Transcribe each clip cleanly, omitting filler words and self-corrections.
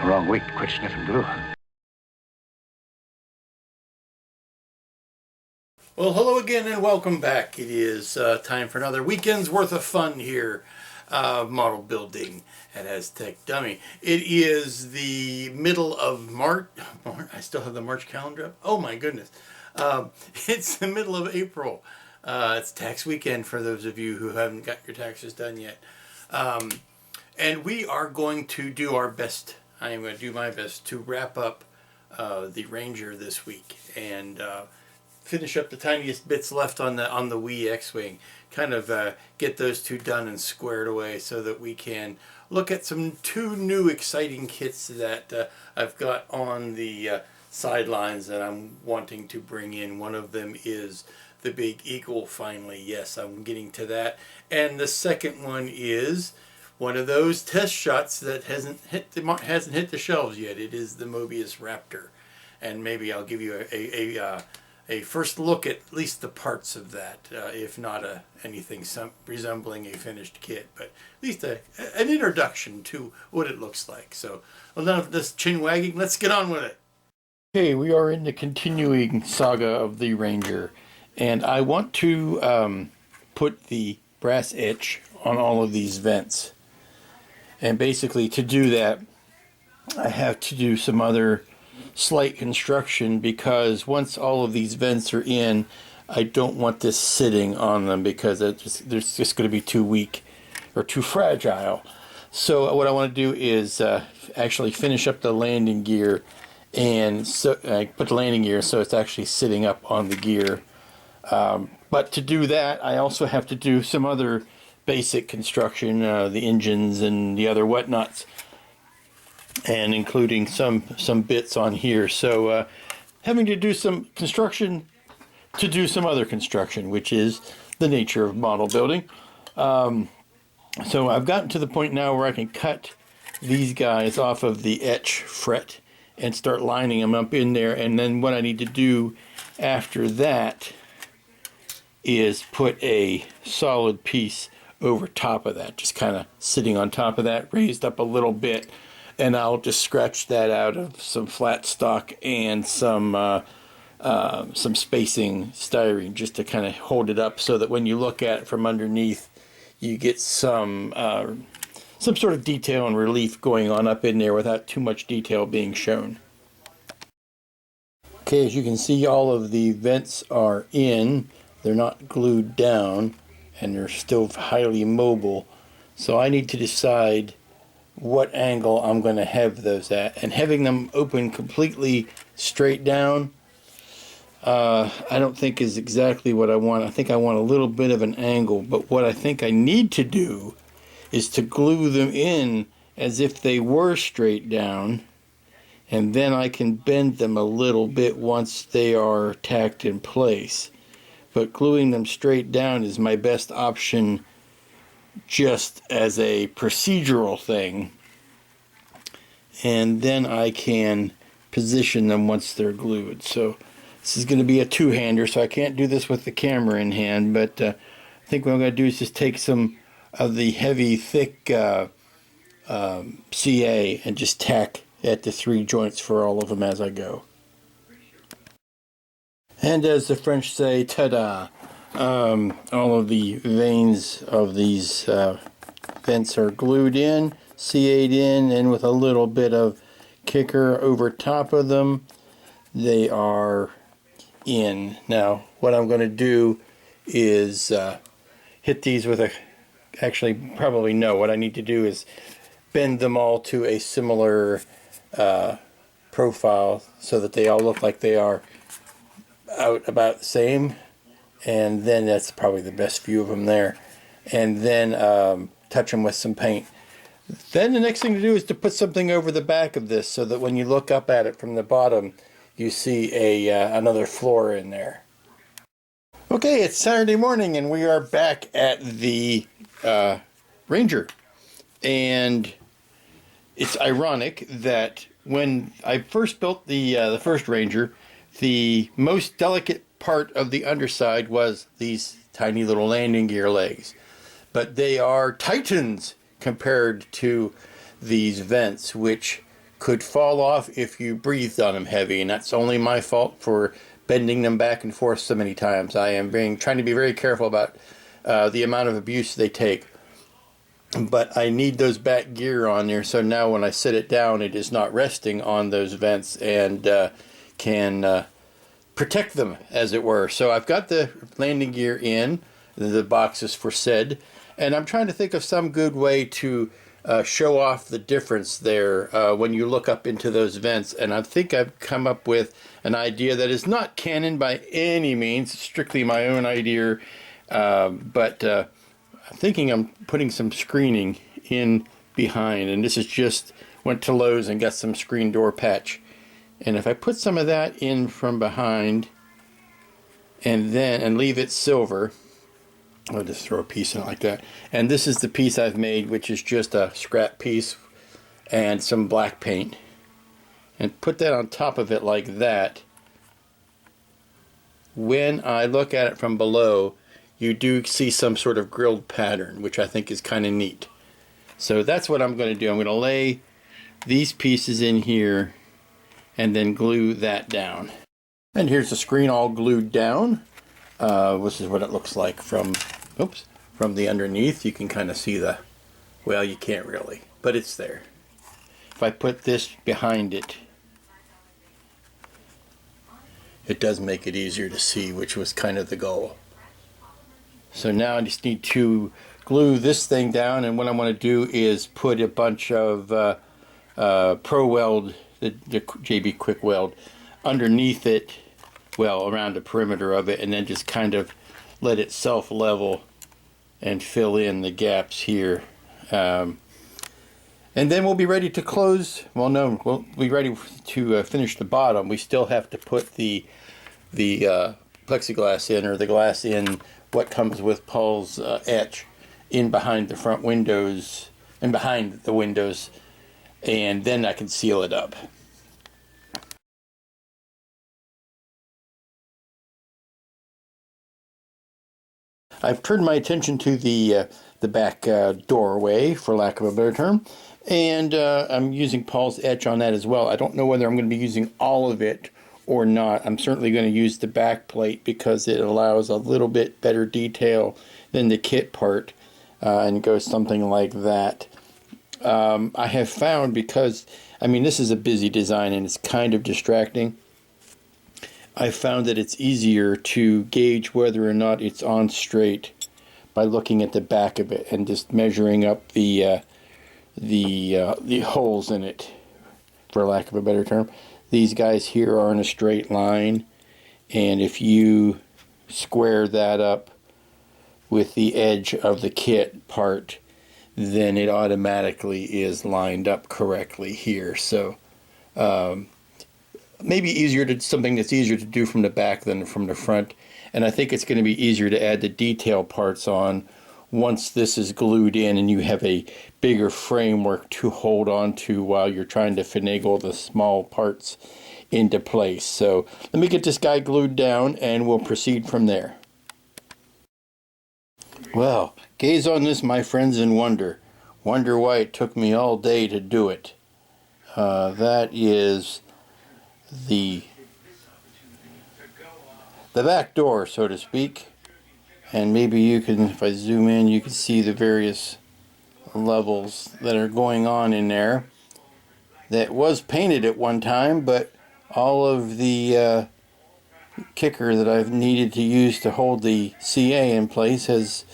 the wrong week to quit sniffing glue. Well, hello again and welcome back. It is time for another weekend's worth of fun here, model building at Aztek Dummy. It is the middle of March. I still have the March calendar up. Oh my goodness. It's the middle of April. It's tax weekend for those of you who haven't got your taxes done yet. And we are going to do our best. I am going to do my best to wrap up the Ranger this week and finish up the tiniest bits left on the wee X-Wing. Kind of get those two done and squared away so that we can look at two new exciting kits that I've got on the sidelines that I'm wanting to bring in. One of them is the Big Eagle, finally. Yes, I'm getting to that. And the second one is one of those test shots that hasn't hit the shelves yet. It is the Mobius Raptor. And maybe I'll give you a first look at least the parts of that, if not anything resembling a finished kit, but at least an introduction to what it looks like. So, well, enough of this chin wagging. Let's get on with it. Okay, we are in the continuing saga of the Ranger, and I want to put the brass etch on all of these vents. And basically, to do that, I have to do some other slight construction, because once all of these vents are in, I don't want this sitting on them because it's just going to be too weak or too fragile. So what I want to do is actually finish up the landing gear, and so I put the landing gear so it's actually sitting up on the gear. But to do that, I also have to do some other basic construction, the engines and the other whatnots, and including some bits on here. So having to do some construction to do some other construction, which is the nature of model building. So I've gotten to the point now where I can cut these guys off of the etch fret and start lining them up in there. And then what I need to do after that is put a solid piece over top of that, just kind of sitting on top of that, raised up a little bit. And I'll just scratch that out of some flat stock and some spacing styrene, just to kind of hold it up so that when you look at it from underneath, you get some sort of detail and relief going on up in there without too much detail being shown. Okay, as you can see, all of the vents are in. They're not glued down, and they're still highly mobile. So I need to decide what angle I'm going to have those at, and having them open completely straight down I don't think is exactly what I want. I think I want a little bit of an angle, but what I think I need to do is to glue them in as if they were straight down, and then I can bend them a little bit once they are tacked in place. But gluing them straight down is my best option just as a procedural thing, and then I can position them once they're glued. So this is going to be a two-hander, so I can't do this with the camera in hand, but I think what I'm going to do is just take some of the heavy, thick CA and just tack at the three joints for all of them as I go. And as the French say, ta-da! All of the veins of these vents are glued in, CA'd in, and with a little bit of kicker over top of them, they are in. Now, what I'm going to do is hit these with actually, probably no, what I need to do is bend them all to a similar profile so that they all look like they are out about the same, and then that's probably the best view of them there. And then touch them with some paint. Then the next thing to do is to put something over the back of this so that when you look up at it from the bottom, you see another floor in there. Okay, it's Saturday morning and we are back at the Ranger. And it's ironic that when I first built the first Ranger, the most delicate part of the underside was these tiny little landing gear legs. But they are titans compared to these vents, which could fall off if you breathed on them heavy, and that's only my fault for bending them back and forth so many times. I am trying to be very careful about the amount of abuse they take. But I need those back gear on there, so now when I set it down, it is not resting on those vents and can protect them, as it were. So I've got the landing gear in, the boxes for said, and I'm trying to think of some good way to show off the difference there when you look up into those vents. And I think I've come up with an idea that is not canon by any means, strictly my own idea, but I'm thinking I'm putting some screening in behind, and this is just went to Lowe's and got some screen door patch. And if I put some of that in from behind and leave it silver, I'll just throw a piece in it like that. And this is the piece I've made, which is just a scrap piece and some black paint. And put that on top of it like that. When I look at it from below, you do see some sort of grilled pattern, which I think is kind of neat. So that's what I'm going to do. I'm going to lay these pieces in here and then glue that down. And here's the screen all glued down. This is what it looks like from the underneath. You can kind of see the, well, you can't really, but it's there. If I put this behind it, it does make it easier to see, which was kind of the goal. So now I just need to glue this thing down, and what I want to do is put a bunch of Pro Weld, the JB Quick Weld, underneath it, well, around the perimeter of it, and then just kind of let it self-level and fill in the gaps here. And then we'll be ready to close. Well, no, we'll be ready to finish the bottom. We still have to put the plexiglass in, or the glass in, what comes with Paul's etch, in behind the front windows and behind the windows, and then I can seal it up. I've turned my attention to the back doorway, for lack of a better term, and I'm using Paul's etch on that as well. I don't know whether I'm going to be using all of it or not. I'm certainly going to use the back plate because it allows a little bit better detail than the kit part, and goes something like that. I have found, because I mean this is a busy design and it's kind of distracting, I found that it's easier to gauge whether or not it's on straight by looking at the back of it and just measuring up the holes in it, for lack of a better term. These guys here are in a straight line, and if you square that up with the edge of the kit part, then it automatically is lined up correctly here. So maybe something that's easier to do from the back than from the front, and I think it's going to be easier to add the detail parts on once this is glued in and you have a bigger framework to hold on to while you're trying to finagle the small parts into place. So let me get this guy glued down and we'll proceed from there. Well, gaze on this, my friends, and wonder why it took me all day to do it. That is the back door, so to speak. And maybe you can, if I zoom in, you can see the various levels that are going on in there. That was painted at one time, but all of the kicker that I've needed to use to hold the CA in place has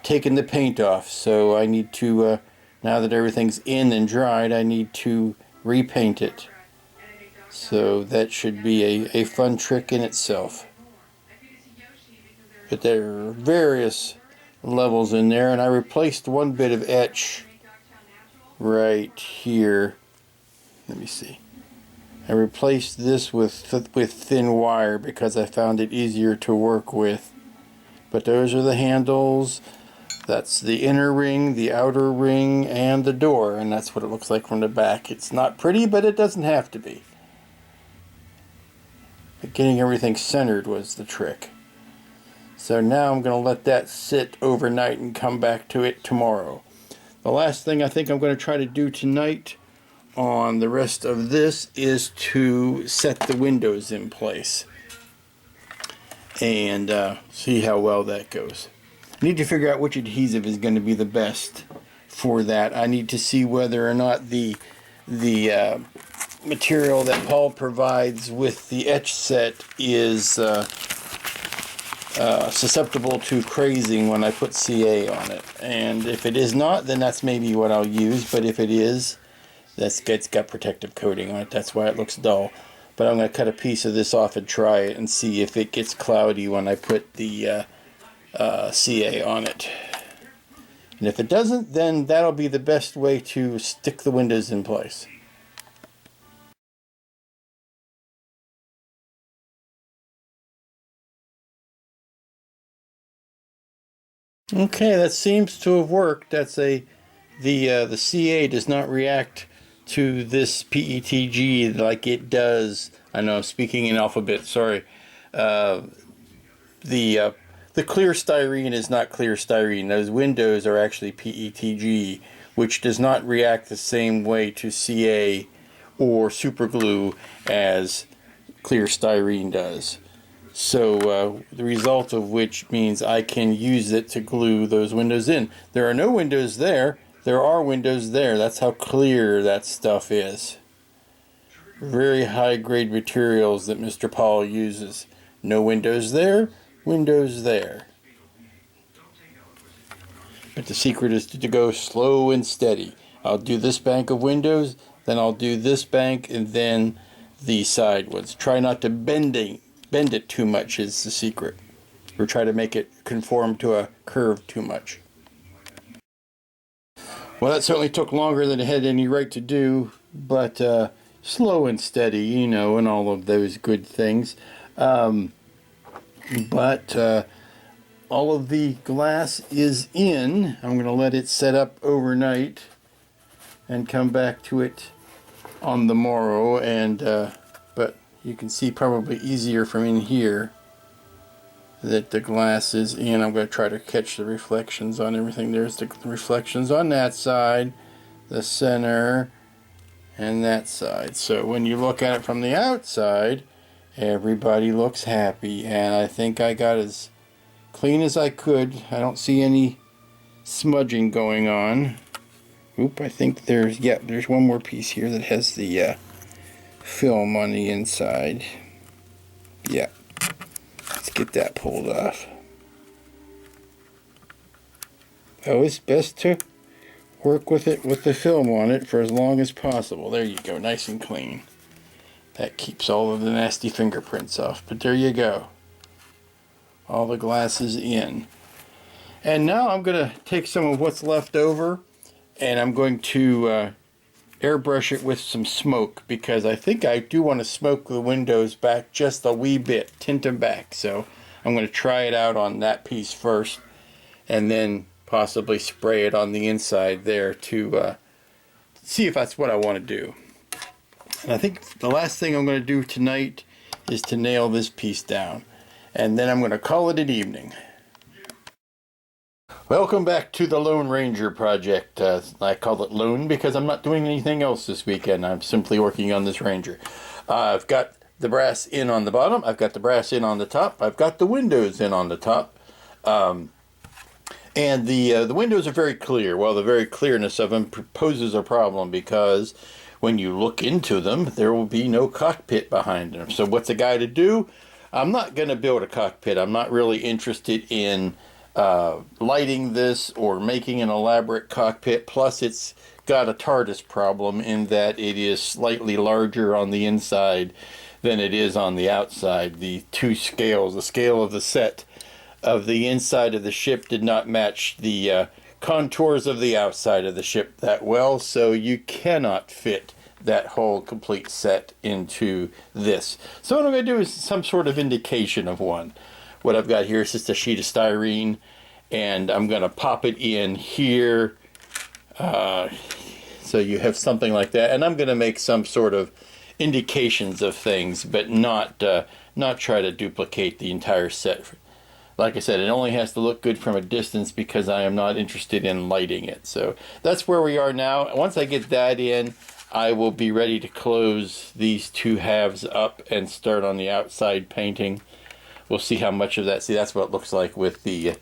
taken the paint off. So I need to, now that everything's in and dried, I need to repaint it. So that should be a fun trick in itself. But there are various levels in there, and I replaced one bit of etch right here. Let me see. I replaced this with thin wire because I found it easier to work with. But those are the handles. That's the inner ring, the outer ring, and the door, and that's what it looks like from the back. It's not pretty, but it doesn't have to be. But getting everything centered was the trick. So now I'm going to let that sit overnight and come back to it tomorrow. The last thing I think I'm going to try to do tonight on the rest of this is to set the windows in place and see how well that goes. I need to figure out which adhesive is going to be the best for that. I need to see whether or not the material that Paul provides with the etch set is susceptible to crazing when I put CA on it. And if it is not, then that's maybe what I'll use. But if it is, it's got protective coating on it. That's why it looks dull. But I'm going to cut a piece of this off and try it and see if it gets cloudy when I put the CA on it. And if it doesn't, then that'll be the best way to stick the windows in place. Okay, that seems to have worked. That's the CA does not react to this PETG like it does. I know I'm speaking in alphabet. Sorry. The clear styrene is not clear styrene. Those windows are actually PETG, which does not react the same way to CA or superglue as clear styrene does. So the result of which means I can use it to glue those windows in. There are no windows there. There are windows there. That's how clear that stuff is. Very high grade materials that Mr. Paul uses. No windows there, windows there. But the secret is to go slow and steady. I'll do this bank of windows, then I'll do this bank, and then the side ones. Try not to bend it too much is the secret. Or try to make it conform to a curve too much. Well, that certainly took longer than it had any right to do, but slow and steady, you know, and all of those good things. But all of the glass is in. I'm going to let it set up overnight and come back to it on the morrow. And but you can see probably easier from in here that the glass is in. I'm going to try to catch the reflections on everything. There's the reflections on that side, the center, and that side. So when you look at it from the outside, everybody looks happy, and I think I got as clean as I could. I don't see any smudging going on. Oop, I think there's one more piece here that has the film on the inside. Yeah. Let's get that pulled off. Oh, it's best to work with it with the film on it for as long as possible. There you go, nice and clean. That keeps all of the nasty fingerprints off. But there you go. All the glass is in. And now I'm going to take some of what's left over and I'm going to airbrush it with some smoke, because I think I do want to smoke the windows back just a wee bit, tint them back. So I'm going to try it out on that piece first and then possibly spray it on the inside there to see if that's what I want to do. And I think the last thing I'm going to do tonight is to nail this piece down, and then I'm going to call it an evening. Welcome back to the Lone Ranger project. I call it Lone because I'm not doing anything else this weekend. I'm simply working on this Ranger. I've got the brass in on the bottom. I've got the brass in on the top. I've got the windows in on the top. And the windows are very clear. Well, the very clearness of them poses a problem because when you look into them, there will be no cockpit behind them. So what's a guy to do? I'm not going to build a cockpit. I'm not really interested in lighting this or making an elaborate cockpit. Plus it's got a TARDIS problem in that it is slightly larger on the inside than it is on the outside. The two scales, the scale of the set of the inside of the ship did not match the contours of the outside of the ship that well, so you cannot fit that whole complete set into this. So what I'm going to do is some sort of indication of one. What I've got here is just a sheet of styrene, and I'm going to pop it in here, so you have something like that. And I'm going to make some sort of indications of things, but not try to duplicate the entire set. Like I said, it only has to look good from a distance because I am not interested in lighting it. So that's where we are now. Once I get that in, I will be ready to close these two halves up and start on the outside painting. We'll see how much of that. See, that's what it looks like with the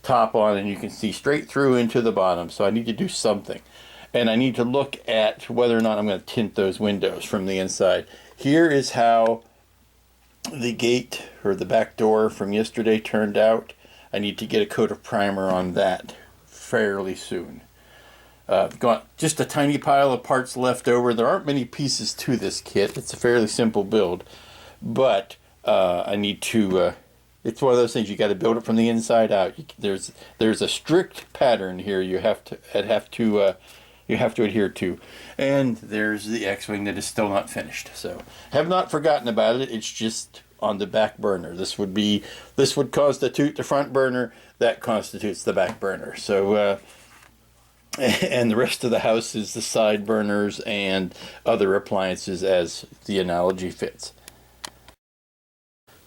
top on, and you can see straight through into the bottom. So I need to do something. And I need to look at whether or not I'm going to tint those windows from the inside. Here is how the gate or the back door from yesterday turned out. I need to get a coat of primer on that fairly soon. Got just a tiny pile of parts left over. There aren't many pieces to this kit. It's a fairly simple build, but I need to. It's one of those things you got to build it from the inside out. There's a strict pattern here you have to adhere to, and there's the X-wing that is still not finished. So have not forgotten about it. It's just on the back burner. This would constitute the front burner. That constitutes the back burner. So. And the rest of the house is the side burners and other appliances as the analogy fits.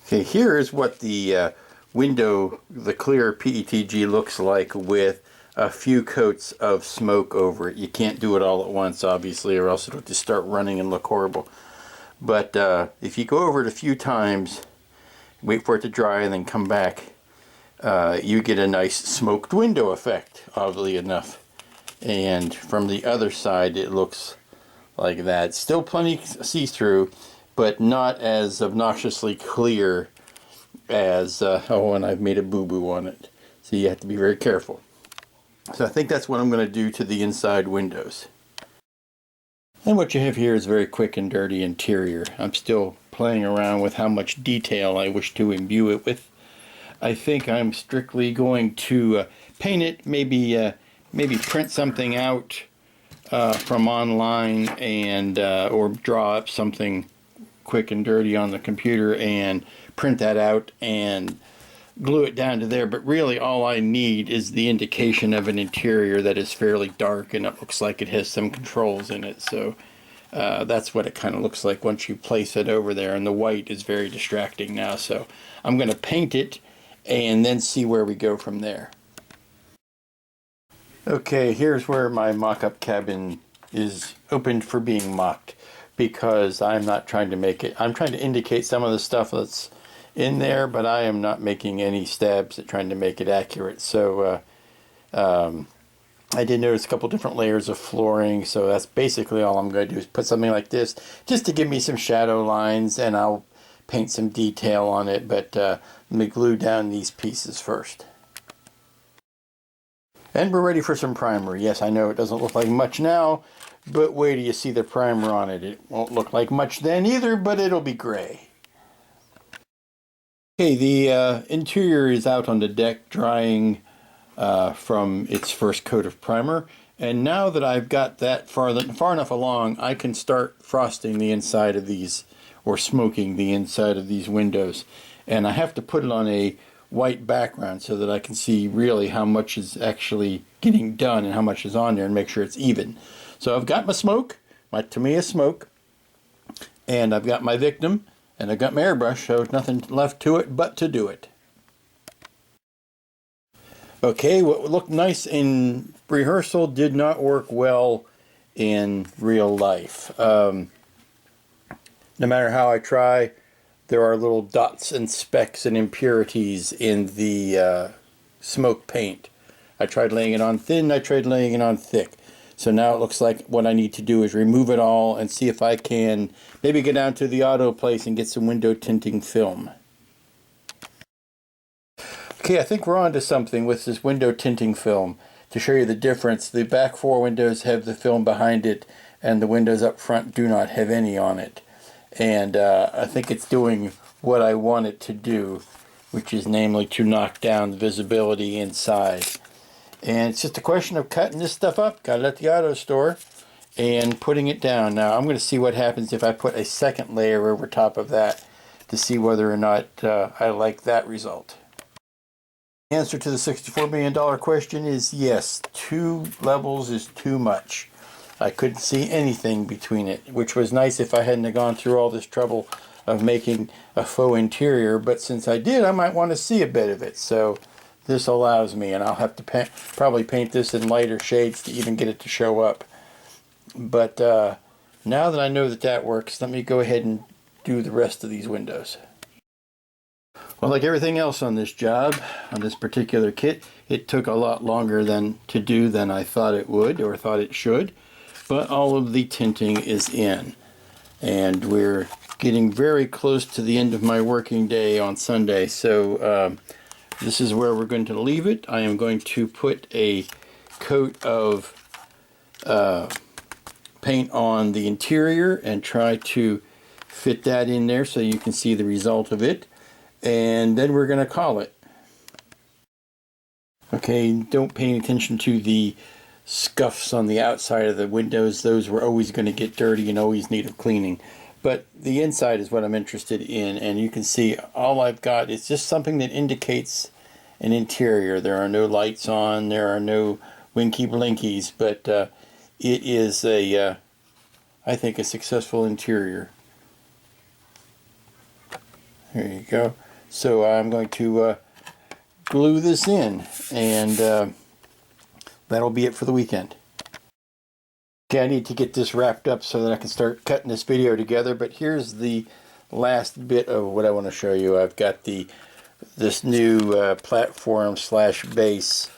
Okay, here is what the window, the clear PETG looks like with a few coats of smoke over it. You can't do it all at once, obviously, or else it'll just start running and look horrible. But if you go over it a few times, wait for it to dry and then come back, you get a nice smoked window effect, oddly enough. And from the other side it looks like that. Still plenty see-through, but not as obnoxiously clear as oh, and I've made a boo-boo on it, so you have to be very careful. So I think that's what I'm going to do to the inside windows. And what you have here is very quick and dirty interior. I'm still playing around with how much detail I wish to imbue it with. I think I'm strictly going to paint it, maybe print something out from online and or draw up something quick and dirty on the computer and print that out and glue it down to there. But really all I need is the indication of an interior that is fairly dark and it looks like it has some controls in it. So that's what it kind of looks like once you place it over there, and the white is very distracting now. So I'm going to paint it and then see where we go from there. Okay, here's where my mock-up cabin is opened for being mocked, because I'm not trying to make it. I'm trying to indicate some of the stuff that's in there, but I am not making any stabs at trying to make it accurate. So I did notice a couple different layers of flooring, so that's basically all I'm going to do is put something like this just to give me some shadow lines, and I'll paint some detail on it. But let me glue down these pieces first. And we're ready for some primer. Yes, I know it doesn't look like much now, but wait till you see the primer on it. It won't look like much then either, but it'll be gray. Okay, the interior is out on the deck drying from its first coat of primer. And now that I've got that far enough along, I can start frosting the inside of these, or smoking the inside of these windows. And I have to put it on a white background so that I can see really how much is actually getting done and how much is on there, and make sure it's even. So I've got my smoke, my Tamiya smoke, and I've got my victim, and I've got my airbrush, so nothing left to it but to do it. Okay, what looked nice in rehearsal did not work well in real life. No matter how I try, there are little dots and specks and impurities in the smoke paint. I tried laying it on thin, I tried laying it on thick. So now it looks like what I need to do is remove it all and see if I can maybe get down to the auto place and get some window tinting film. Okay, I think we're on to something with this window tinting film. To show you the difference, the back four windows have the film behind it, and the windows up front do not have any on it. And I think it's doing what I want it to do, which is namely to knock down the visibility inside. And it's just a question of cutting this stuff up, got it at the auto store, and putting it down. Now I'm going to see what happens if I put a second layer over top of that to see whether or not I like that result. The answer to the $64 million question is yes, 2 levels is too much. I couldn't see anything between it, which was nice if I hadn't gone through all this trouble of making a faux interior, but since I did, I might want to see a bit of it. So this allows me, and I'll have to probably paint this in lighter shades to even get it to show up. But now that I know that that works, let me go ahead and do the rest of these windows. Well, like everything else on this job, on this particular kit, it took a lot longer to do than I thought it would or thought it should. But all of the tinting is in. And we're getting very close to the end of my working day on Sunday. So this is where we're going to leave it. I am going to put a coat of paint on the interior and try to fit that in there so you can see the result of it. And then we're going to call it. Okay, don't pay attention to the scuffs on the outside of the windows. Those were always going to get dirty and always need of cleaning. But the inside is what I'm interested in, and you can see all I've got is just something that indicates an interior. There are no lights on, there are no winky blinkies, but it is a, I think, a successful interior. There you go. So I'm going to glue this in, and that'll be it for the weekend. Okay, I need to get this wrapped up so that I can start cutting this video together, but here's the last bit of what I want to show you. I've got this new platform slash base.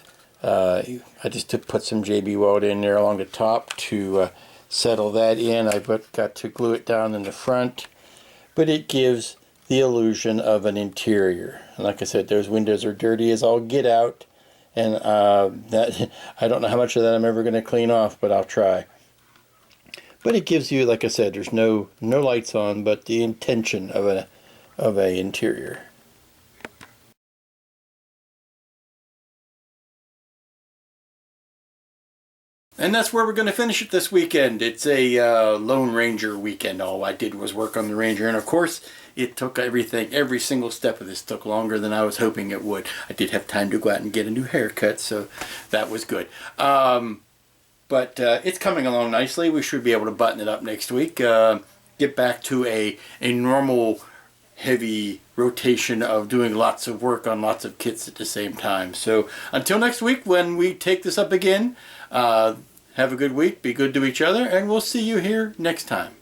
I just put some JB Weld in there along the top to settle that in. I've got to glue it down in the front, but it gives the illusion of an interior. And like I said, those windows are dirty as all get out, and that I don't know how much of that I'm ever going to clean off, but I'll try. But it gives you, like I said, there's no lights on, but the intention of a interior. And that's where we're going to finish it this weekend. It's a Lone Ranger weekend. All I did was work on the Ranger, and of course it took every single step of this took longer than I was hoping it would. I did have time to go out and get a new haircut, so that was good. But it's coming along nicely. We should be able to button it up next week. Get back to a normal heavy rotation of doing lots of work on lots of kits at the same time. So until next week when we take this up again, have a good week, be good to each other, and we'll see you here next time.